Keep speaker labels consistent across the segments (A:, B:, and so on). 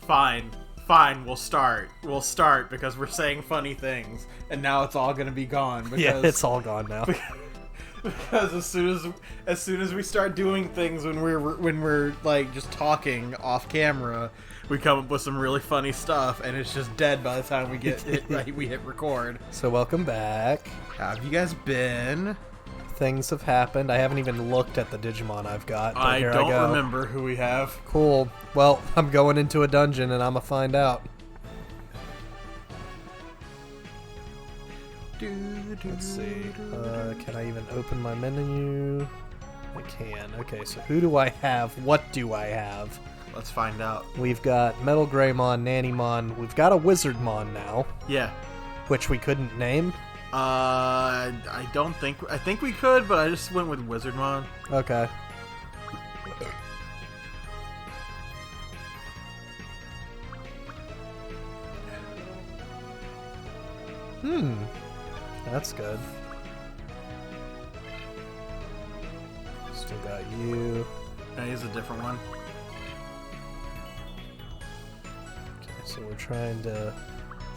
A: Fine, we'll start because we're saying funny things, and now it's all gonna be gone. Because,
B: yeah, it's all gone now.
A: Because as soon as we start doing things when we're like just talking off camera, we come up with some really funny stuff, and it's just dead by the time we hit record.
B: So welcome back.
A: How have you guys been?
B: Things have happened. I haven't even looked at the Digimon I've got. But
A: I
B: here
A: don't
B: I go.
A: remember who we have.
B: Cool. Well, I'm going into a dungeon and I'm gonna find out. Let's see. Can I even open my menu? I can. Okay, so who do I have? What do I have?
A: Let's find out.
B: We've got Metal Greymon, Nannymon. We've got a Wizardmon now.
A: Yeah.
B: Which we couldn't name.
A: I think we could, but I just went with Wizardmon.
B: Okay. That's good. Still got you.
A: No, he's a different one.
B: Okay, so we're trying to...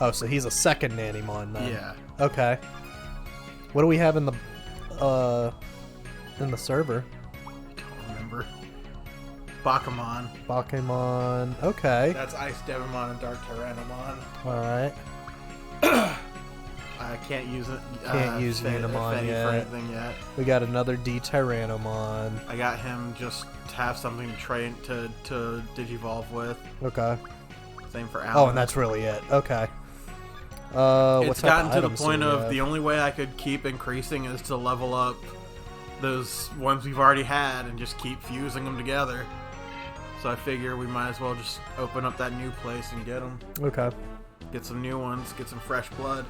B: Oh, so he's a second Nannymon then.
A: Yeah.
B: Okay. What do we have in the server?
A: I don't remember.
B: Bakemon. Okay.
A: That's Ice Devimon and Dark Tyrannomon.
B: Alright.
A: I can't use it.
B: Can't use Unimon yet.
A: For anything yet.
B: We got another D Tyrannomon.
A: I got him just to have something to train to digivolve with.
B: Okay.
A: Same for Alan.
B: Oh, and that's really it. Okay.
A: It's gotten to the point of the only way I could keep increasing is to level up those ones we've already had and just keep fusing them together. So I figure we might as well just open up that new place and get them.
B: Okay.
A: Get some new ones, get some fresh blood.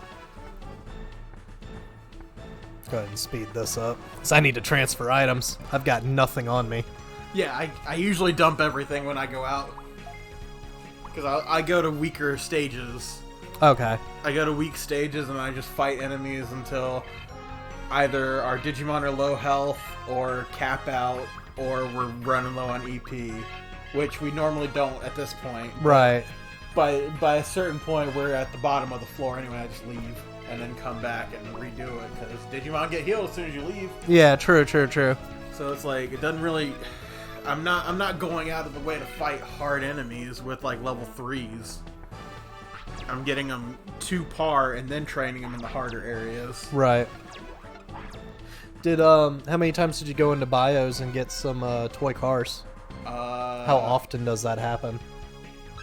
B: Go ahead and speed this up. Because I need to transfer items. I've got nothing on me.
A: Yeah, I usually dump everything when I go out. Because I go to weaker stages.
B: Okay.
A: I go to weak stages and I just fight enemies until either our Digimon are low health or cap out or we're running low on EP, which we normally don't at this point.
B: Right.
A: By a certain point, we're at the bottom of the floor anyway. I just leave and then come back and redo it because Digimon get healed as soon as you leave.
B: Yeah, true.
A: So it's like it doesn't really. I'm not going out of the way to fight hard enemies with like level 3s. I'm getting them to par and then training them in the harder areas.
B: Right. Did how many times did you go into bios and get some toy cars? How often does that happen?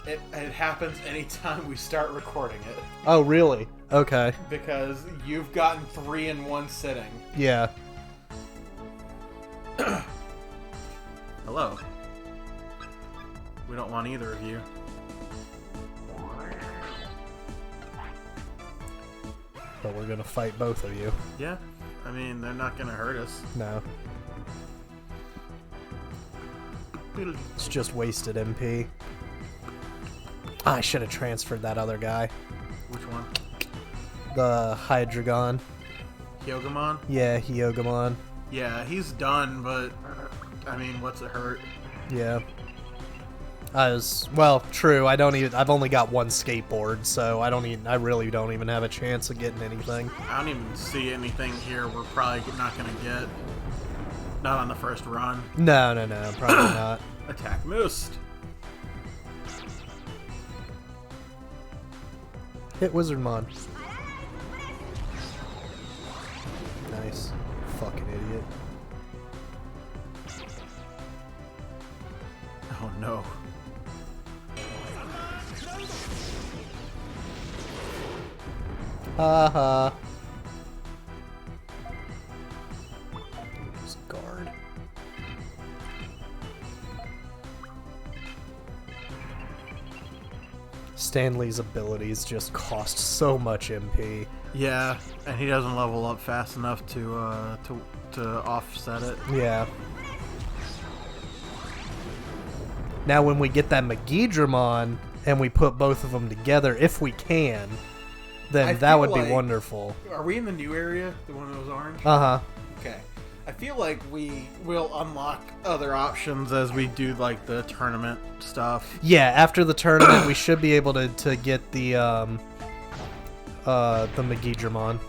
A: It happens anytime we start recording it.
B: Oh, really? Okay.
A: Because you've gotten 3 in one sitting.
B: Yeah.
A: Hello. We don't want either of you.
B: But we're gonna fight both of you.
A: Yeah. I mean, they're not gonna hurt us.
B: No. It's just wasted MP. I should have transferred that other guy.
A: Which one?
B: The Hydreigon.
A: Hyogamon?
B: Yeah, Hyogamon.
A: Yeah, he's done, but I mean, what's it hurt?
B: Yeah. Well, true. I've only got one skateboard, so I really don't even have a chance of getting anything.
A: I don't even see anything here we're probably not gonna get. Not on the first run.
B: No, probably not.
A: Attack Moose.
B: Hit Wizardmon. Nice. Fucking idiot.
A: Oh no.
B: Haha. Just guard. Stanley's abilities just cost so much MP.
A: Yeah, and he doesn't level up fast enough to offset it.
B: Yeah. Now when we get that Megidramon and we put both of them together, if we can, then that would be wonderful.
A: Are we in the new area? The one that was orange?
B: Uh-huh.
A: Okay. I feel like we will unlock other options as we do like the tournament stuff.
B: Yeah, after the tournament, we should be able to get the Digimon.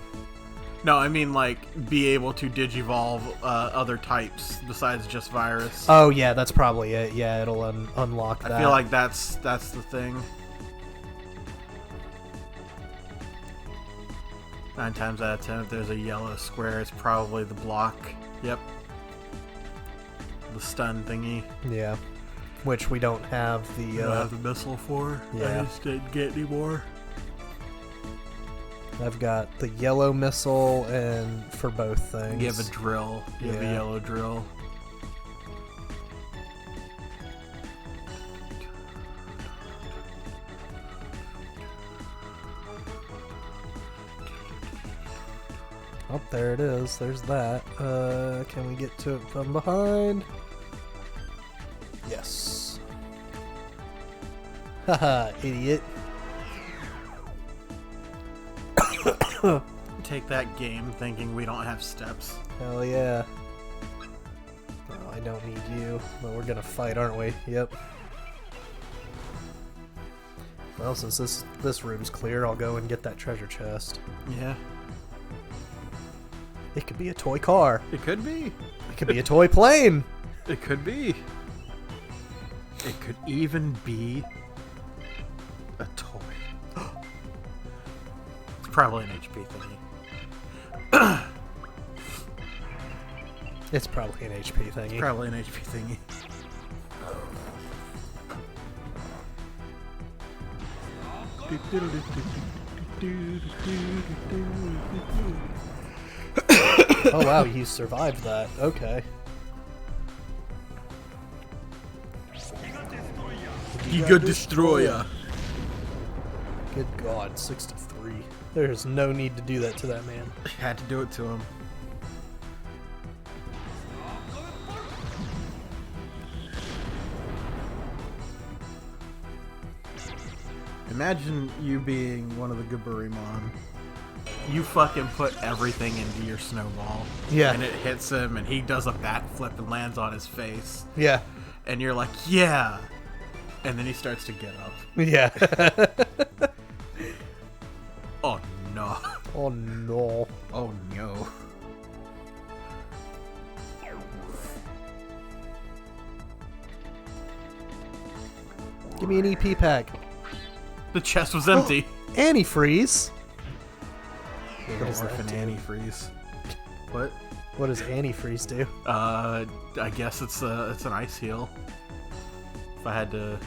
A: No, I mean like be able to digivolve other types besides just virus.
B: Oh yeah, that's probably it. Yeah, it'll unlock that.
A: I feel like that's the thing. 9 times out of 10, if there's a yellow square, it's probably the block. Yep. The stun thingy.
B: Yeah. Which we don't have the...
A: You don't have the missile for.
B: Yeah.
A: I just didn't get any more.
B: I've got the yellow missile and for both things.
A: You have a drill. You have a yellow drill.
B: Oh, there it is. There's that. Can we get to it from behind? Yes. Haha, idiot.
A: Take that game thinking we don't have steps.
B: Hell yeah. No, I don't need you. But we're gonna fight, aren't we? Yep. Well, since this room's clear, I'll go and get that treasure chest.
A: Yeah.
B: It could be a toy car.
A: It could be.
B: It could be a toy plane.
A: It could be. It could even be a toy. It's probably an HP thingy.
B: It's probably an HP thingy.
A: It's probably an HP thingy.
B: Oh wow, he survived that. Okay.
A: Giga Destroyer.
B: Good God, 63. There's no need to do that to that man.
A: Had to do it to him. Imagine you being one of the Gaburimon. You fucking put everything into your snowball.
B: Yeah.
A: And it hits him and he does a backflip and lands on his face.
B: Yeah.
A: And you're like, yeah. And then he starts to get up.
B: Yeah.
A: Oh no.
B: Oh no.
A: Oh no.
B: Give me an EP pack.
A: The chest was empty.
B: Antifreeze.
A: What is orphan antifreeze? What?
B: What does antifreeze do?
A: I guess it's an ice heal. If I had to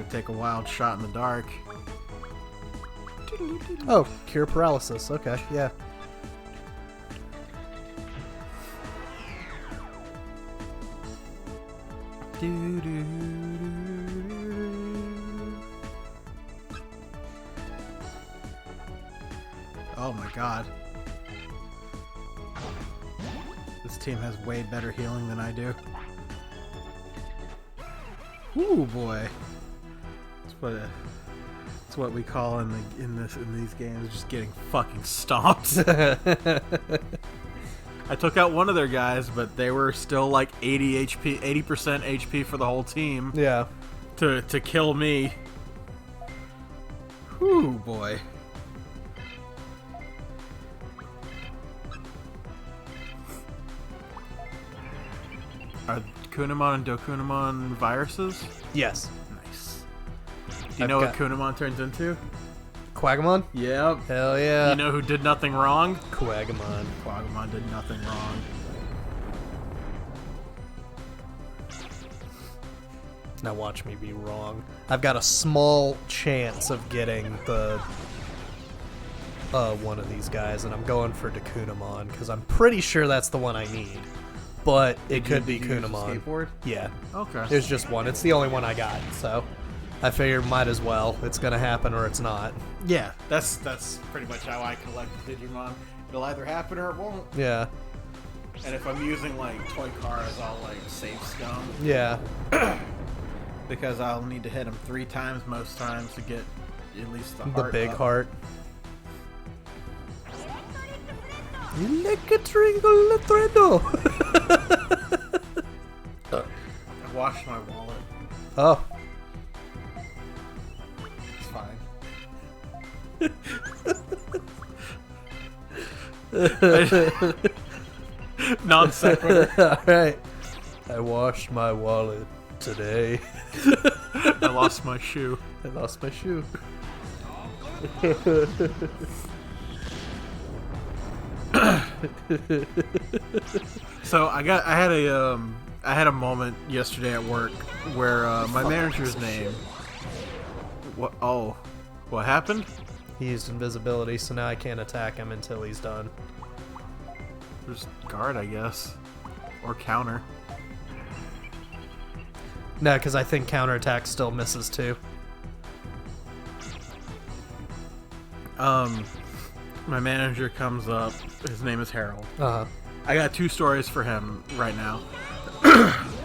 A: take a wild shot in the dark.
B: Oh, cure paralysis. Okay, yeah.
A: Oh my god. This team has way better healing than I do. Ooh boy. It's what we call in these games just getting fucking stomped. I took out one of their guys, but they were still like 80 HP, 80% HP for the whole team.
B: Yeah.
A: To kill me. Ooh boy. Are Kunamon and Dokunamon viruses?
B: Yes.
A: Nice. Do you know what Kunamon turns into?
B: Quagamon?
A: Yep.
B: Hell yeah.
A: You know who did nothing wrong?
B: Quagamon.
A: Quagamon did nothing wrong.
B: Now watch me be wrong. I've got a small chance of getting the one of these guys, and I'm going for Kunamon because I'm pretty sure that's the one I need. But it could be Kunamon.
A: Skateboard?
B: Yeah.
A: Okay.
B: There's just one. It's the only one I got, so I figured might as well. It's gonna happen or it's not.
A: Yeah, that's pretty much how I collect Digimon. It'll either happen or it won't.
B: Yeah.
A: And if I'm using like toy cars, I'll like save scum.
B: Yeah.
A: Because I'll need to hit them 3 times most times to get at least the heart
B: big
A: up.
B: heart. Electrical.
A: I washed my wallet.
B: Oh.
A: It's fine. Non sequitur.
B: Alright. I washed my wallet today.
A: I lost my shoe.
B: I lost my shoe.
A: So I had a moment yesterday at work where my manager's name. What? Oh, what happened?
B: He used invisibility, so now I can't attack him until he's done.
A: Just guard, I guess, or counter.
B: No, because I think counterattack still misses too.
A: My manager comes up. His name is Harold.
B: Uh-huh.
A: I got 2 stories for him right now.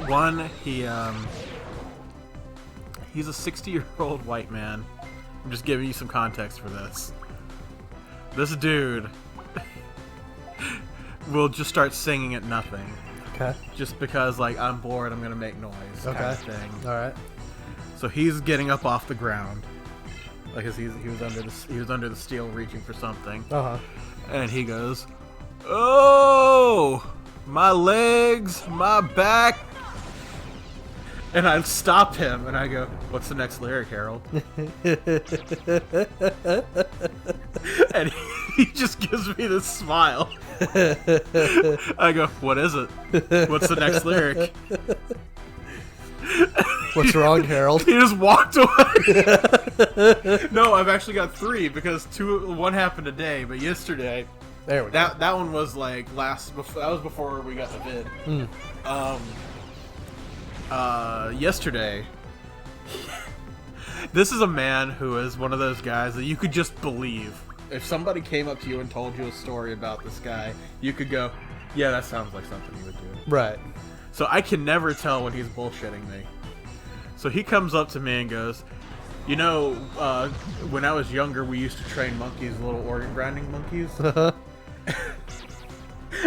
A: One, he's a 60-year-old white man. I'm just giving you some context for this. This dude will just start singing at nothing.
B: Okay.
A: Just because, like, I'm bored, I'm gonna make noise.
B: Okay.
A: Kind of thing.
B: All right.
A: So he's getting up off the ground, like, he was under the steel reaching for something.
B: Uh-huh.
A: And he goes, "Oh, my legs, my back." And I stop him and I go, "What's the next lyric, Harold?" And he just gives me this smile. I go, "What is it? What's the next lyric?"
B: What's wrong, Harold?
A: He just walked away. No, I've actually got 3 because one happened today, but yesterday.
B: There we go.
A: That one was like that was before we got the vid. Yesterday, this is a man who is one of those guys that you could just believe. If somebody came up to you and told you a story about this guy, you could go, "Yeah, that sounds like something he would do."
B: Right.
A: So I can never tell when he's bullshitting me. So he comes up to me and goes, "You know, when I was younger, we used to train monkeys, little organ grinding monkeys."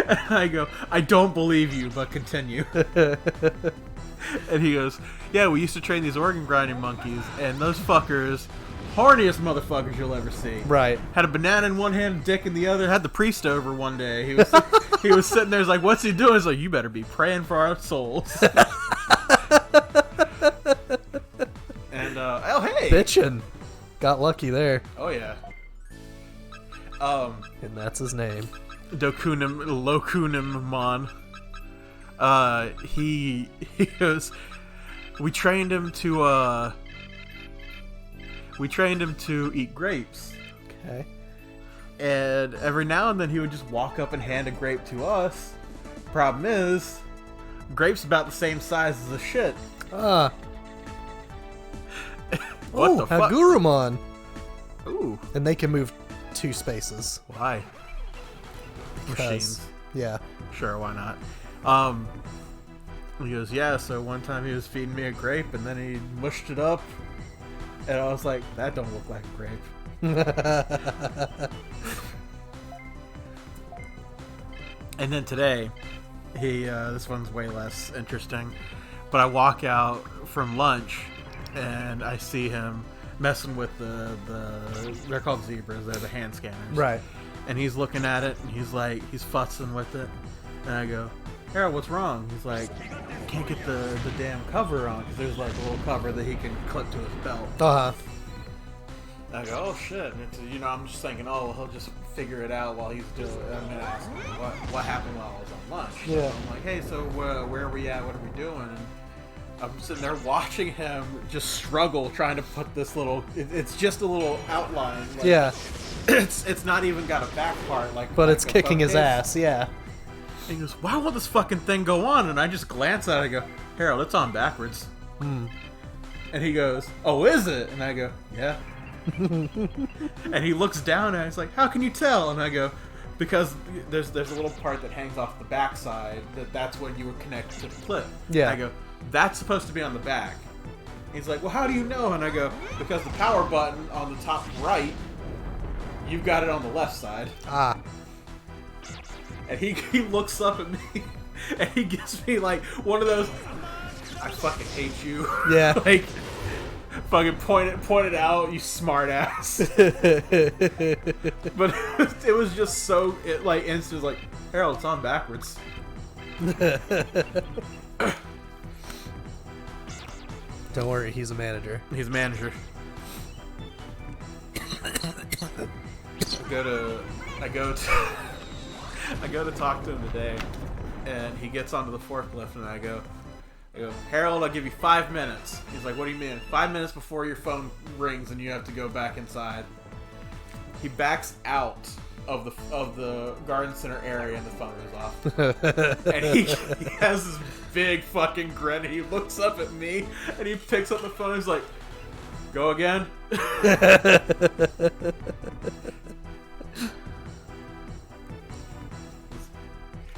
A: And I go, "I don't believe you, but continue." And he goes, "Yeah, we used to train these organ grinding monkeys, and those fuckers, horniest motherfuckers you'll ever see.
B: Right.
A: Had a banana in one hand, a dick in the other. Had the priest over one day. He was he was sitting there, he's like, 'What's he doing?' He's like, 'You better be praying for our souls.'" And oh hey,
B: Bitchin'. Got lucky there.
A: oh yeah.
B: And that's his name.
A: Dokunim Lokunim Mon. He goes, we trained him to eat grapes.
B: Okay.
A: And every now and then he would just walk up and hand a grape to us. Problem is, grape's about the same size as a shit. What the fuck?
B: Hagurumon.
A: Ooh.
B: And they can move 2 spaces.
A: Why? Machines.
B: Yeah.
A: Sure, why not? He goes, "Yeah, so one time he was feeding me a grape and then he mushed it up." And I was like, "That don't look like a grape." And then today, this one's way less interesting, but I walk out from lunch and I see him messing with they're called zebras, they're the hand scanners.
B: Right.
A: And he's looking at it and he's fussing with it. And I go, "Harold, what's wrong?" He's like, "I can't get the damn cover on," because there's like a little cover that he can clip to his belt.
B: Uh-huh.
A: I go, "Oh shit!" And it's, I'm just thinking, "Oh, well, he'll just figure it out while he's doing it." I'm gonna ask him what happened while I was on lunch.
B: Yeah.
A: So I'm like, "Hey, so where are we at? What are we doing?" And I'm sitting there watching him just struggle trying to put this little. It's just a little outline. Like,
B: Yeah.
A: It's not even got a back part like.
B: But
A: like
B: it's
A: a
B: kicking his
A: focus.
B: ass. Yeah.
A: And he goes, "Why won't this fucking thing go on?" And I just glance at it and go, "Harold, it's on backwards." And he goes, "Oh, is it?" And I go, "Yeah." And he looks down and he's like, "How can you tell?" And I go, "Because there's a little part that hangs off the backside that's when you would connect to the clip."
B: Yeah.
A: And I go, "That's supposed to be on the back." He's like, "Well, how do you know?" And I go, "Because the power button on the top right, you've got it on the left side."
B: Ah.
A: And he looks up at me, and he gives me, like, one of those, I fucking hate you.
B: Yeah.
A: Like, fucking point it out, you smart ass. But it was just so, like, instant, like, Harold, it's on backwards.
B: Don't worry, he's a manager.
A: He's a manager. I go to talk to him today, and he gets onto the forklift, and I go, Harold, I'll give you 5 minutes. He's like, what do you mean? 5 minutes before your phone rings and you have to go back inside. He backs out of the garden center area, and the phone goes off. And he has this big fucking grin, and he looks up at me, and he picks up the phone, and he's like, go again?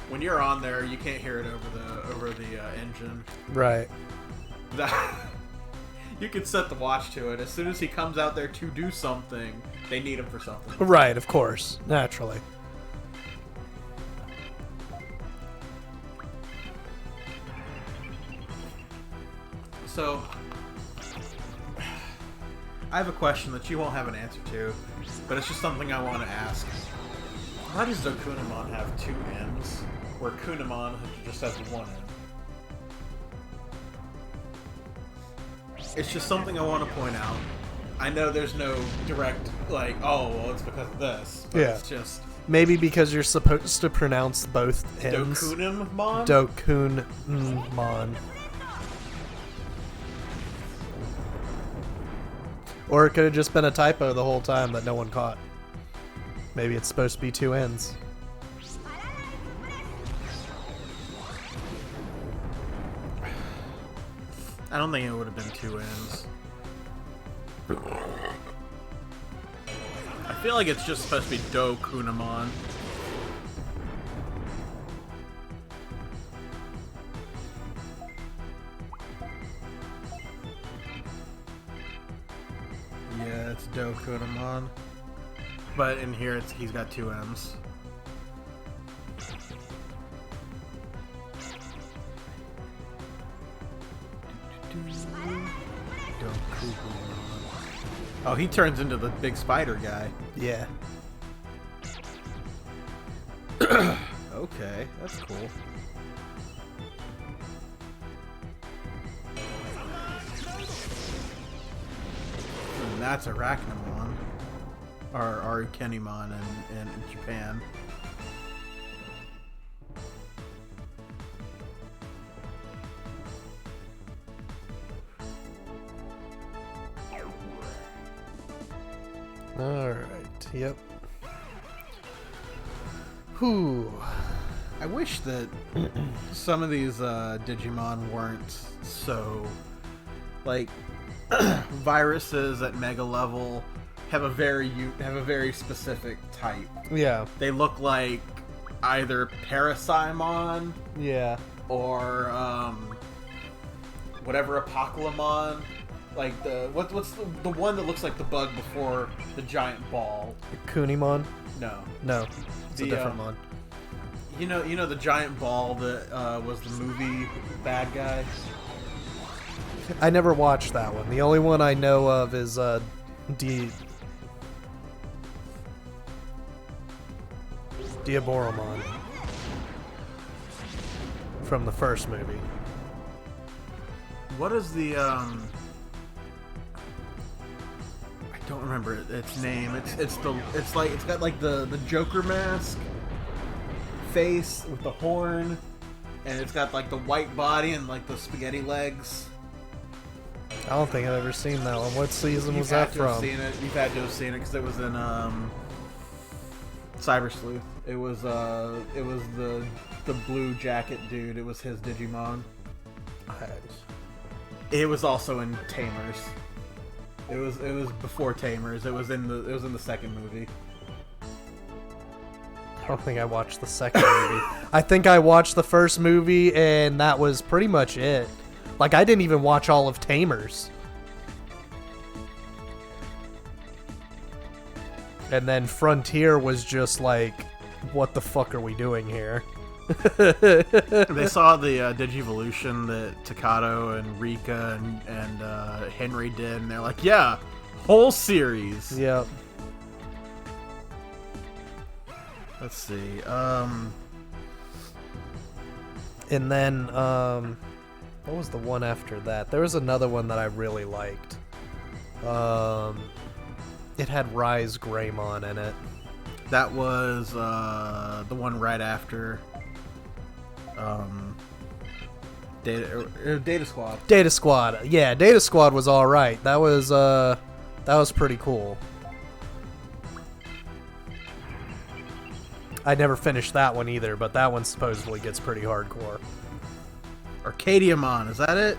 A: When you're on there, you can't hear it over the engine.
B: Right.
A: You could set the watch to it. As soon as he comes out there to do something, they need him for something.
B: Right, of course. Naturally.
A: So, I have a question that you won't have an answer to, but it's just something I want to ask. Why does Kunamon have 2 ends, where Kunamon just has 1 end? It's just something I want to point out. I know there's no direct, like, oh, well, it's because of this. But
B: yeah.
A: It's just...
B: Maybe because you're supposed to pronounce both ends.
A: Dokunamon?
B: Dokunmon. Or it could have just been a typo the whole time that no one caught. Maybe it's supposed to be 2 ends.
A: I don't think it would have been 2 ends. I feel like it's just supposed to be Dokunamon. Yeah, it's Dokunamon. But in here, he's got 2 M's. Oh, he turns into the big spider guy.
B: Yeah.
A: Okay, that's cool. And that's Arachnamon. Or Arukenimon in Japan.
B: Alright, yep. Whew.
A: I wish that some of these Digimon weren't so... Like, viruses at Mega level have a very specific type.
B: Yeah.
A: They look like either Parasimon...
B: Yeah.
A: Or, whatever Apocalypmon... Like what's the one that looks like the bug before the giant ball?
B: Kunimon?
A: No,
B: it's a different mon.
A: You know the giant ball that was the movie bad guy.
B: I never watched that one. The only one I know of is Diaboromon from the first movie.
A: What is the I don't remember its name. It's got like the Joker mask face with the horn, and it's got like the white body and like the spaghetti legs.
B: I don't think I've ever seen that one. What season was that from?
A: You've had to have seen it because it was in Cyber Sleuth. It was the blue jacket dude. It was his Digimon. It was also in Tamers. It was before Tamers. It was in the second movie.
B: I don't think I watched the second movie. I think I watched the first movie, and that was pretty much it. Like, I didn't even watch all of Tamers. And then Frontier was just like what the fuck are we doing here?
A: They saw the Digivolution that Takato and Rika and Henry did, and they're like, yeah, whole series.
B: Yep.
A: Let's see.
B: And then, what was the one after that? There was another one that I really liked. It had Rise Greymon in it.
A: That was the one right after Data Squad.
B: Data Squad. Yeah, Data Squad was all right. That was pretty cool. I never finished that one either, but that one supposedly gets pretty hardcore.
A: Arcadiamon, is that it?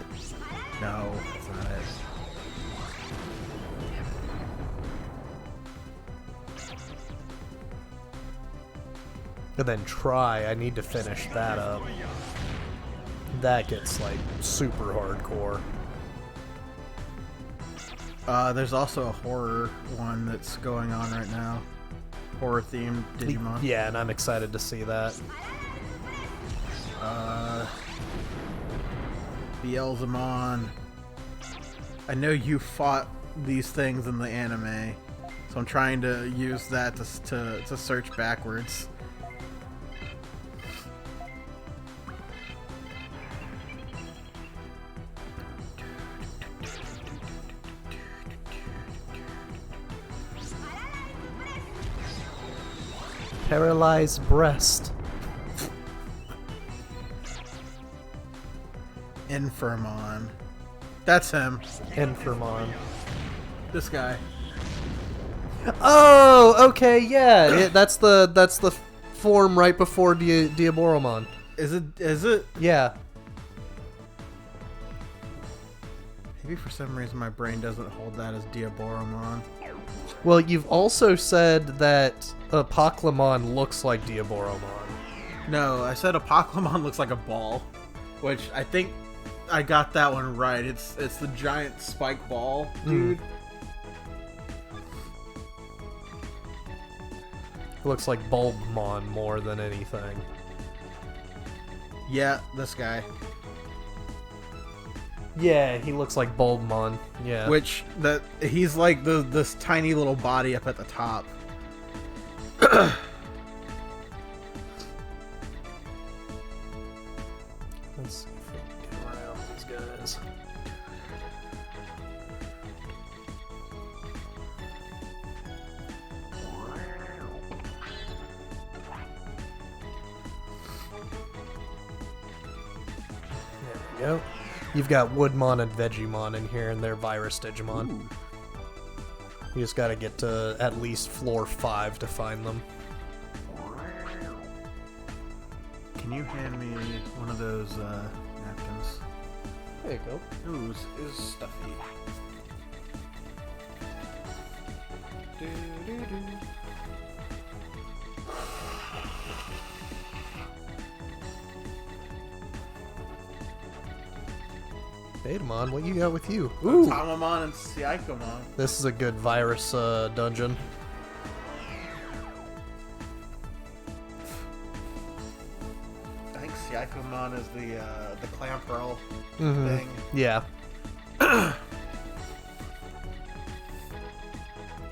A: No, that's not it.
B: And then I need to finish that up. That gets, like, super hardcore.
A: There's also a horror one that's going on right now. Horror-themed Digimon.
B: Yeah, and I'm excited to see that.
A: Beelzemon. I know you fought these things in the anime, so I'm trying to use that to search backwards.
B: Paralyzed breast.
A: Infirmon. That's him.
B: Infirmon.
A: This guy.
B: Oh, okay, yeah. That's the form right before Diaboromon.
A: Is it?
B: Yeah.
A: Maybe for some reason my brain doesn't hold that as Diaboromon.
B: Well, you've also said that Apoclymon looks like Diaboromon.
A: No, I said Apoclymon looks like a ball, which I think I got that one right. It's the giant spike ball, dude.
B: It looks like Bulbmon more than anything.
A: Yeah, this guy.
B: Yeah, he looks like Bulbmon. Yeah.
A: Which he's like this tiny little body up at the top.
B: Let's see if we can get around these guys. There we go. You've got Woodmon and Vegemon in here, and they're Virus Digimon. Ooh. You just gotta get to at least floor 5 to find them.
A: Can you hand me one of those napkins?
B: There you go.
A: Ooh, is stuffy.
B: Betamon, what you got with you? Ooh!
A: Tamamon and Psychomon.
B: This is a good virus dungeon.
A: I think Psychomon is the clamp roll thing.
B: Yeah.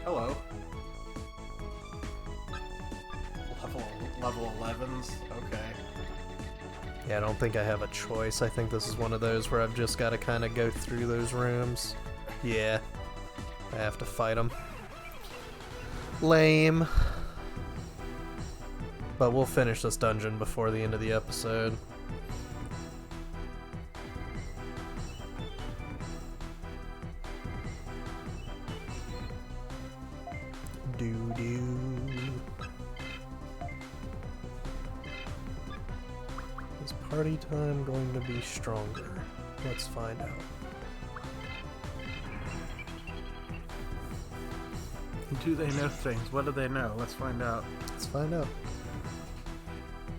A: Hello. Level 11s. Okay.
B: Yeah, I don't think I have a choice. I think this is one of those where I've just got to kind of go through those rooms. Yeah. I have to fight them. Lame. But we'll finish this dungeon before the end of the episode. Doo-doo. Is party time going to be stronger? Let's find out.
A: Do they know things? What do they know? Let's find out.
B: Let's find out.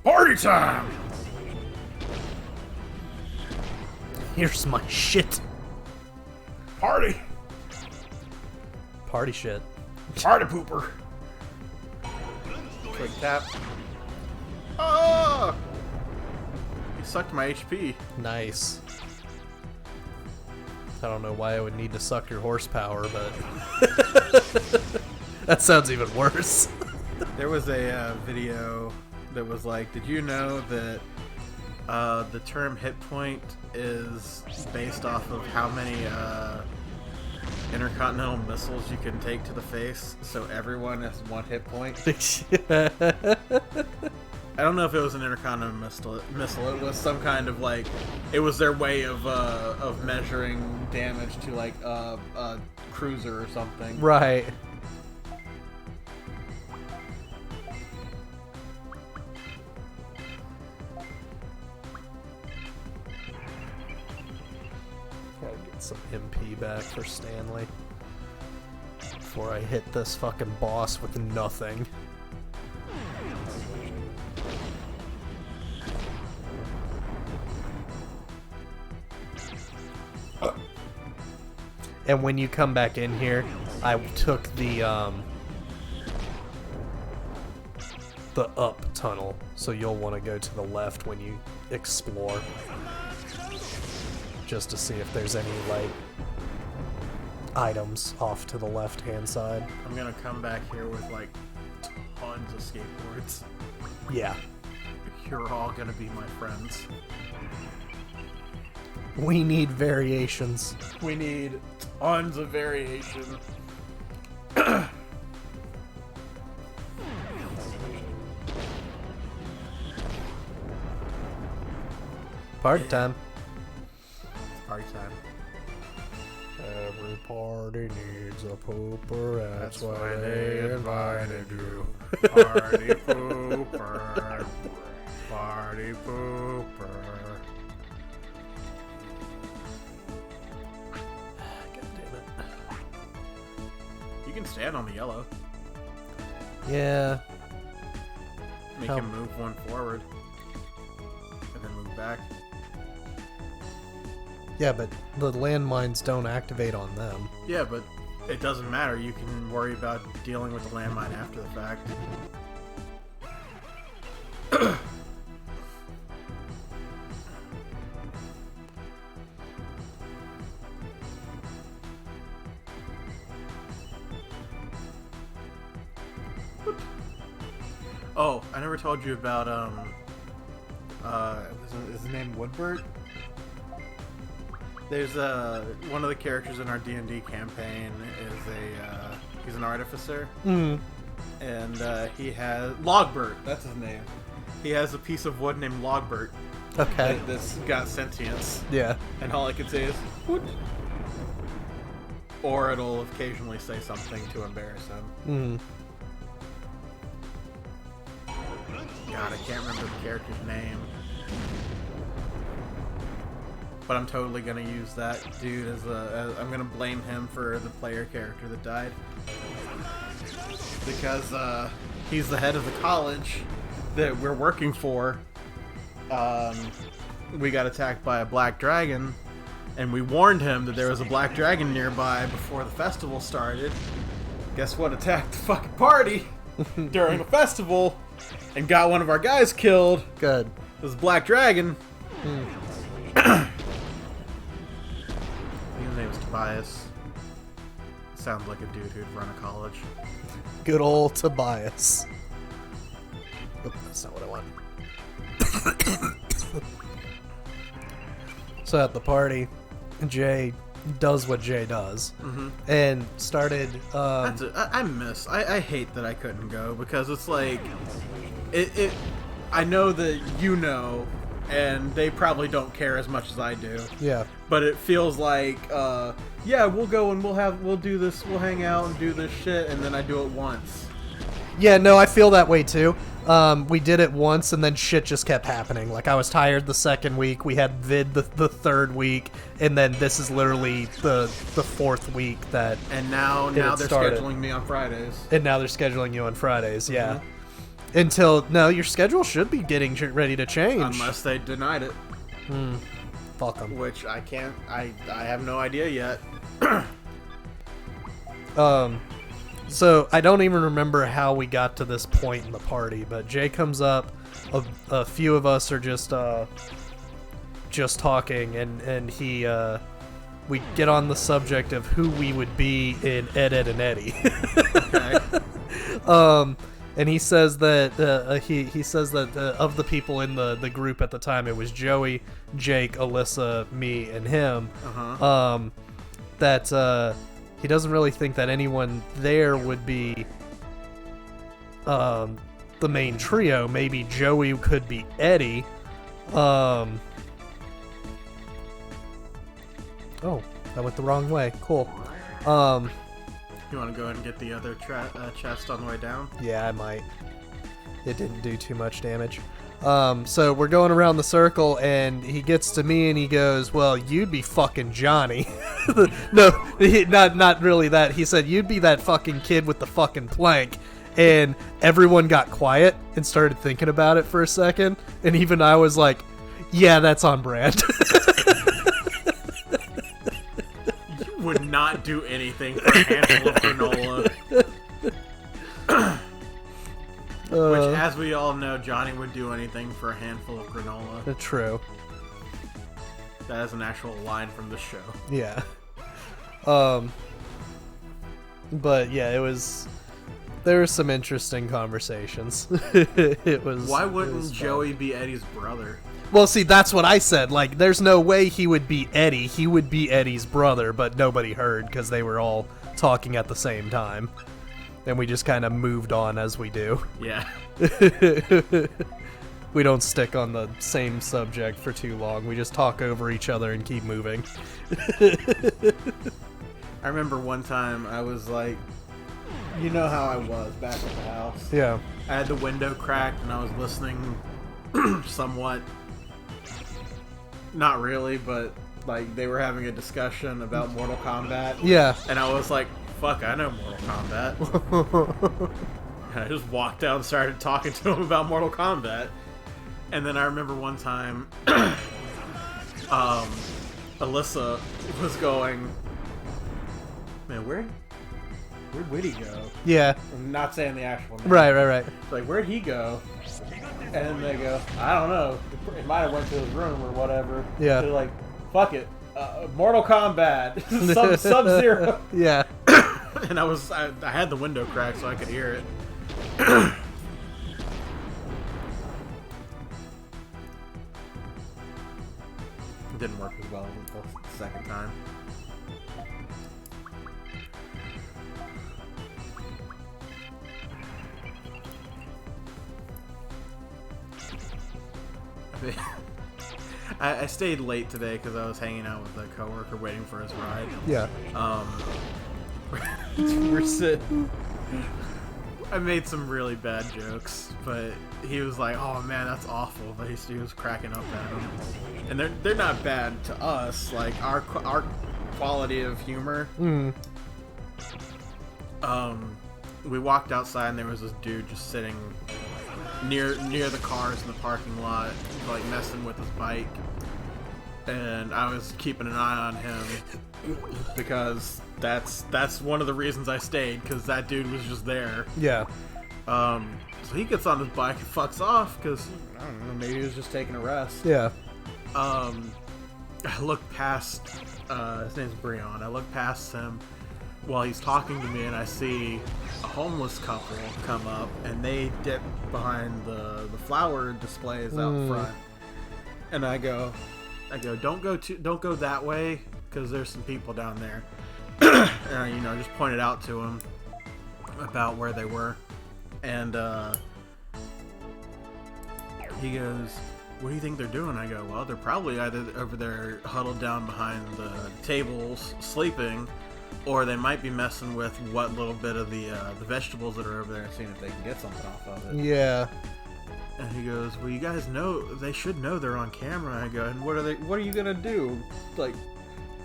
A: Party time!
B: Here's my shit.
A: Party!
B: Party shit.
A: Party pooper. Quick tap. Oh! He sucked my HP.
B: Nice. I don't know why I would need to suck your horsepower, but that sounds even worse.
A: There was a video that was like, did you know that the term hit point is based off of how many intercontinental missiles you can take to the face, so everyone has 1 hit point? I don't know if it was an intercontinental missile. It was some kind of like, it was their way of measuring damage to like a cruiser or something.
B: Right. Gotta get some MP back for Stanley before I hit this fucking boss with nothing. And when you come back in here, I took the up tunnel, so you'll want to go to the left when you explore, just to see if there's any like items off to the left-hand side.
A: I'm gonna come back here with like tons of skateboards.
B: Yeah.
A: You're all gonna be my friends.
B: We need variations.
A: We need tons of variation.
B: Party time.
A: It's party time.
B: Every party needs a pooper. That's why
A: they invited you. Party pooper. Party pooper.
B: God damn it.
A: You can stand on the yellow.
B: Yeah.
A: Make him move 1 forward. And then move back.
B: Yeah, but the landmines don't activate on them.
A: Yeah, but it doesn't matter. You can worry about dealing with the landmine after the fact. Oh, I never told you about is his name Woodbert? There's one of the characters in our D&D campaign is he's an artificer.
B: Mm.
A: And he has Logbert, that's his name. He has a piece of wood named Logbert.
B: Okay.
A: That's got sentience.
B: Yeah.
A: And all I can say is wood. Or it'll occasionally say something to embarrass him.
B: Mm.
A: God, I can't remember the character's name. But I'm totally gonna use that dude as I'm gonna blame him for the player character that died. Because he's the head of the college that we're working for. We got attacked by a black dragon, and we warned him that there was a black dragon nearby before the festival started. Guess what attacked the fucking party during the festival and got one of our guys killed.
B: Good.
A: It was a black dragon. His name was Tobias. Sounds like a dude who'd run a college.
B: Good old Tobias. Oop, that's not what I want. So at the party, Jay does what Jay does, and started.
A: I hate that I couldn't go because it's like, it. I know that you know, and they probably don't care as much as I do.
B: Yeah.
A: But it feels like, yeah, we'll go and we'll do this, we'll hang out and do this shit, and then I do it once.
B: Yeah, no, I feel that way too. We did it once, and then shit just kept happening. Like, I was tired the second week, we had vid the third week, and then this is literally the fourth week that.
A: And now they're scheduling me on Fridays.
B: And now they're scheduling you on Fridays, yeah. Until, no, your schedule should be getting ready to change.
A: Unless they denied it.
B: Fuck them.
A: Which I can't, I have no idea yet.
B: So I don't even remember how we got to this point in the party, but Jay comes up, a few of us are just talking, and he we get on the subject of who we would be in Ed, Edd and Eddy.
A: Okay.
B: And he says that he says that of the people in the group at the time, it was Joey, Jake, Alyssa, me, and him. That he doesn't really think that anyone there would be the main trio. Maybe Joey could be Eddie. Oh, that went the wrong way. Cool.
A: You want to go ahead and get the other chest on the way down?
B: Yeah, I might. It didn't do too much damage. So we're going around the circle, and he gets to me, and he goes, "Well, you'd be fucking Johnny." No, not really that. He said, "You'd be that fucking kid with the fucking plank." And everyone got quiet and started thinking about it for a second, and even I was like, "Yeah, that's on brand."
A: Would not do anything for a handful of granola. Which, as we all know, Johnny would do anything for a handful of granola.
B: True.
A: That is an actual line from the show.
B: Yeah. But yeah, there were some interesting conversations.
A: Why wouldn't Joey be Eddie's brother?
B: Well, see, that's what I said. Like, there's no way he would be Eddie. He would be Eddie's brother, but nobody heard because they were all talking at the same time. And we just kind of moved on as we do.
A: Yeah.
B: We don't stick on the same subject for too long. We just talk over each other and keep moving.
A: I remember one time I was like, you know how I was back at the house.
B: Yeah.
A: I had the window cracked and I was listening somewhat. Not really, but like they were having a discussion about Mortal Kombat.
B: Yeah.
A: And I was like, fuck, I know Mortal Kombat. And I just walked out and started talking to him about Mortal Kombat. And then I remember one time, Alyssa was going, man, where'd Whitty go?
B: Yeah.
A: I'm not saying the actual name.
B: Right.
A: It's like, where'd he go? And they go, I don't know. It might have went to his room or whatever.
B: Yeah.
A: They're like, fuck it. Mortal Kombat. Sub-Zero.
B: Yeah.
A: And I had the window cracked so I could hear it. It didn't work as well the second time. I stayed late today because I was hanging out with a coworker waiting for his ride.
B: Yeah.
A: We're sitting. I made some really bad jokes, but he was like, "Oh man, that's awful." But he was cracking up at them, and they're not bad to us. Like our quality of humor. We walked outside and there was this dude just sitting near the cars in the parking lot, like messing with his bike, and I was keeping an eye on him because that's one of the reasons I stayed, because that dude was just there.
B: Yeah.
A: So he gets on his bike and fucks off because I don't know, maybe he was just taking a rest.
B: Yeah.
A: I look past his name's Breon. I look past him while he's talking to me, and I see a homeless couple come up, and they dip behind the flower displays out front. And I go, don't go that way, because there's some people down there. And I, just pointed out to him about where they were, and he goes, "What do you think they're doing?" I go, "Well, they're probably either over there huddled down behind the tables sleeping, or they might be messing with what little bit of the vegetables that are over there and seeing if they can get something off of it."
B: Yeah.
A: And he goes, "Well, you guys know, they should know they're on camera." I go, "And what are you gonna do? Like,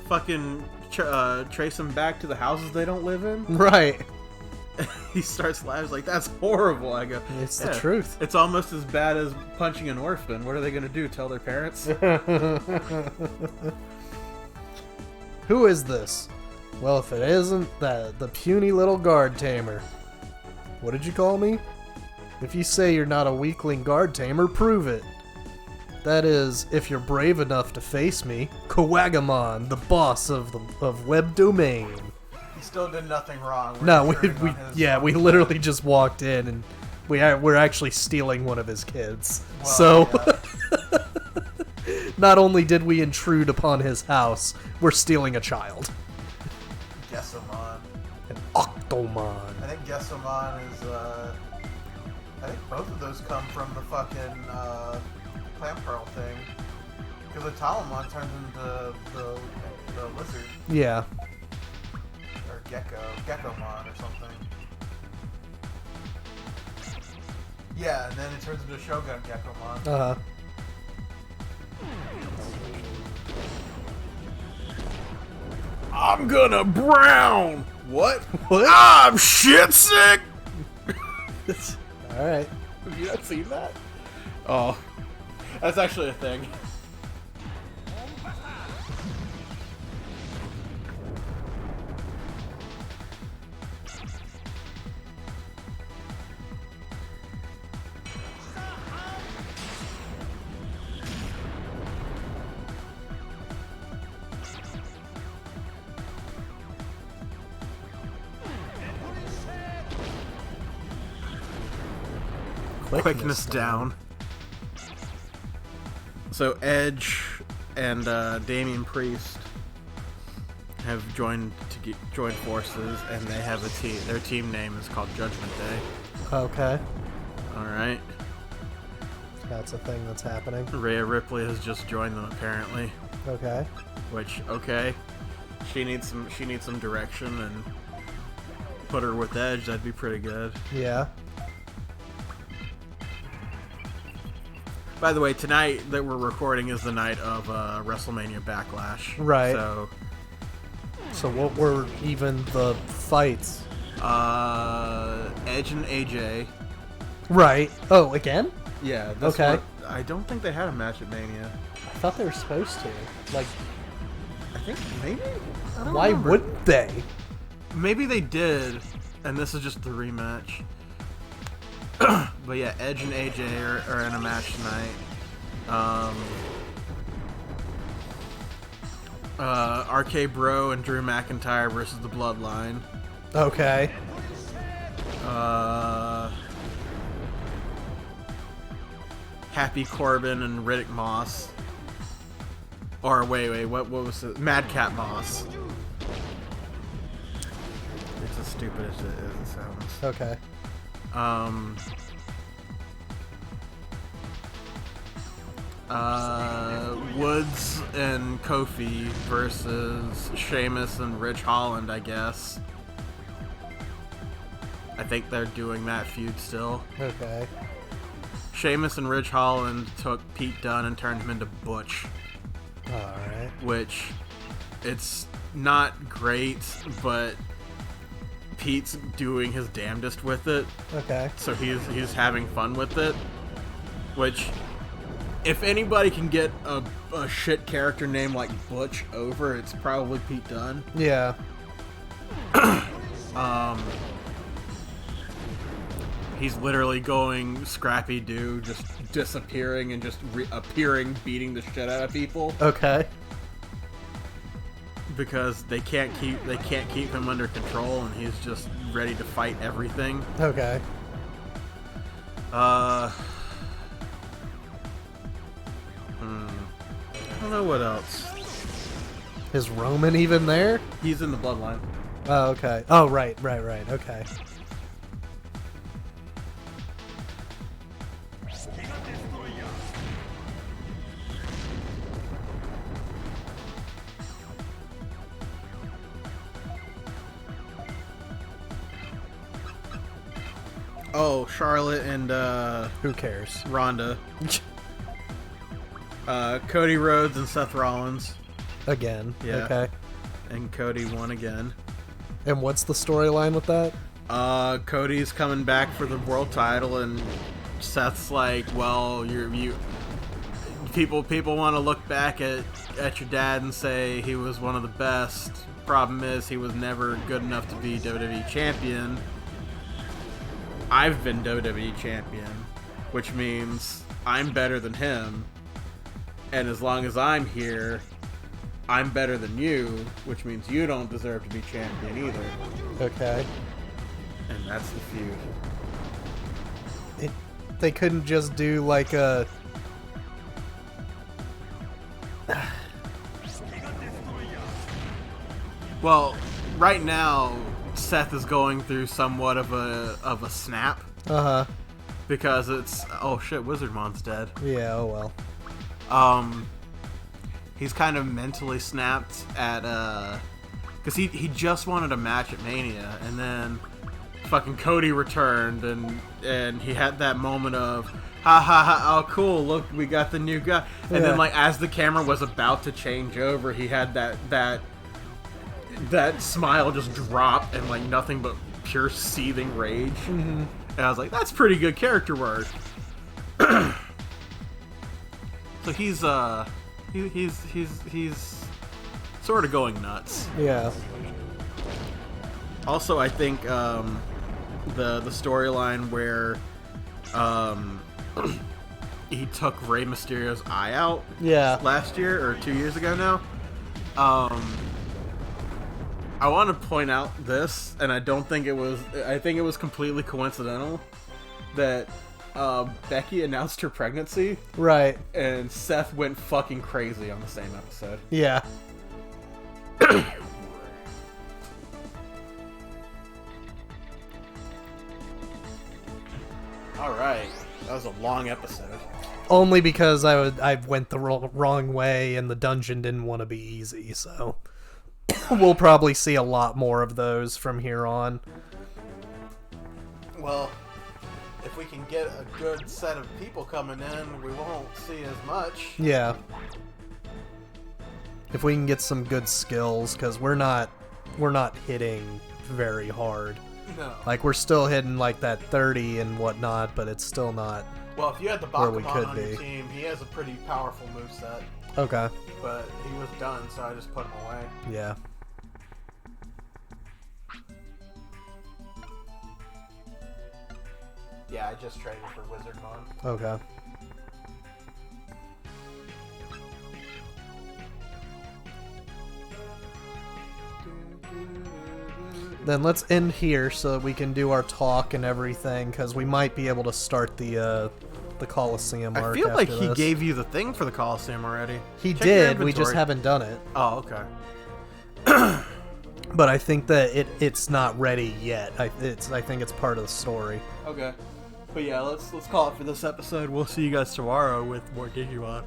A: fucking trace them back to the houses they don't live in?"
B: Right.
A: He starts laughing. He's like, "That's horrible." I go,
B: "It's the truth.
A: It's almost as bad as punching an orphan. What are they gonna do? Tell their parents?"
B: Who is this? Well, if it isn't the puny little guard tamer. What did you call me? If you say you're not a weakling guard tamer, prove it. That is, if you're brave enough to face me, Kawagamon, the boss of Web Domain.
A: He still did nothing wrong.
B: We literally just walked in and we're actually stealing one of his kids. Well, so, not only did we intrude upon his house, we're stealing a child.
A: Gessamon.
B: An Octomon.
A: I think Gessamon is, I think both of those come from the fucking, Plant Pearl thing. Because the Talamon turns into the lizard.
B: Yeah.
A: Or Geckomon or something. Yeah, and then it turns into Shogun Geckomon.
B: Uh-huh.
A: I'm gonna brown! What? I'm shit sick!
B: Alright.
A: Have you not seen that? Oh. That's actually a thing. Quickness down. So Edge and Damian Priest have joined forces, and they have a team. Their team name is called Judgment Day.
B: Okay.
A: All right.
B: That's a thing that's happening.
A: Rhea Ripley has just joined them apparently.
B: Okay.
A: Which she needs some direction, and put her with Edge. That'd be pretty good.
B: Yeah.
A: By the way, tonight that we're recording is the night of WrestleMania Backlash.
B: Right. So what were even the fights?
A: Edge and AJ.
B: Right. Oh, again?
A: Yeah.
B: Okay.
A: I don't think they had a match at Mania.
B: I thought they were supposed to. Like,
A: I think maybe? I don't
B: why
A: remember.
B: wouldn't they?
A: Maybe they did, and this is just the rematch. But yeah, Edge and AJ are in a match tonight. RK Bro and Drew McIntyre versus the Bloodline.
B: Okay.
A: Happy Corbin and Riddick Moss. Or wait, what was it? Madcap Moss. It's as stupid as it sounds.
B: Okay.
A: Woods and Kofi versus Sheamus and Ridge Holland, I guess. I think they're doing that feud still.
B: Okay.
A: Sheamus and Ridge Holland took Pete Dunne and turned him into Butch.
B: Alright.
A: Which, it's not great, but Pete's doing his damnedest with it.
B: Okay.
A: So he's having fun with it. Which, if anybody can get a shit character name like Butch over, it's probably Pete Dunne.
B: Yeah.
A: He's literally going Scrappy Doo, just disappearing and just reappearing, beating the shit out of people.
B: Okay.
A: Because they can't keep him under control, and he's just ready to fight everything.
B: Okay.
A: I don't know what else.
B: Is Roman even there?
A: He's in the Bloodline.
B: Oh, okay. Oh, right. Okay.
A: Oh, Charlotte and
B: who cares?
A: Ronda. Cody Rhodes and Seth Rollins.
B: Again.
A: Yeah.
B: Okay.
A: And Cody won again.
B: And what's the storyline with that?
A: Cody's coming back for the world title, and Seth's like, well, people want to look back at your dad and say he was one of the best. Problem is, he was never good enough to be WWE champion. I've been WWE champion, which means I'm better than him, and as long as I'm here, I'm better than you, which means you don't deserve to be champion either.
B: Okay.
A: And that's the feud.
B: They couldn't just do like a...
A: Well, right now, Seth is going through somewhat of a snap.
B: Uh-huh.
A: Because it's... Oh shit, Wizardmon's dead.
B: Yeah, oh well.
A: He's kind of mentally snapped at, because he just wanted a match at Mania, and then fucking Cody returned, and he had that moment of, ha ha ha, oh cool, look, we got the new guy. And then, like, as the camera was about to change over, he had that smile just drop, and, like, nothing but pure seething rage.
B: Mm-hmm.
A: And I was like, that's pretty good character work. So he's sort of going nuts.
B: Yeah.
A: Also, I think the storyline where he took Rey Mysterio's eye out last year or 2 years ago now. I want to point out this, and I think it was completely coincidental that Becky announced her pregnancy.
B: Right.
A: And Seth went fucking crazy on the same episode.
B: Yeah.
A: Alright. That was a long episode.
B: Only because I went the wrong way and the dungeon didn't want to be easy, so... We'll probably see a lot more of those from here on.
A: Well... If we can get a good set of people coming in, we won't see as much.
B: Yeah. If we can get some good skills, because we're not hitting very hard.
A: No.
B: Like, we're still hitting like that 30 and whatnot, but it's still not.
A: Well, if you had the Bakuman on your team, he has a pretty powerful moveset.
B: Okay.
A: But he was done, so I just put him away.
B: Yeah.
A: Yeah, I just traded for Wizardmon.
B: Okay. Then let's end here so that we can do our talk and everything, because we might be able to start the Coliseum arc.
A: I feel like he
B: this.
A: gave you the thing for the Coliseum already.
B: He did, we just haven't done it.
A: Oh, okay.
B: But I think that it's not ready yet. I think it's part of the story.
A: Okay. But yeah, let's call it for this episode. We'll see you guys tomorrow with more Digimon.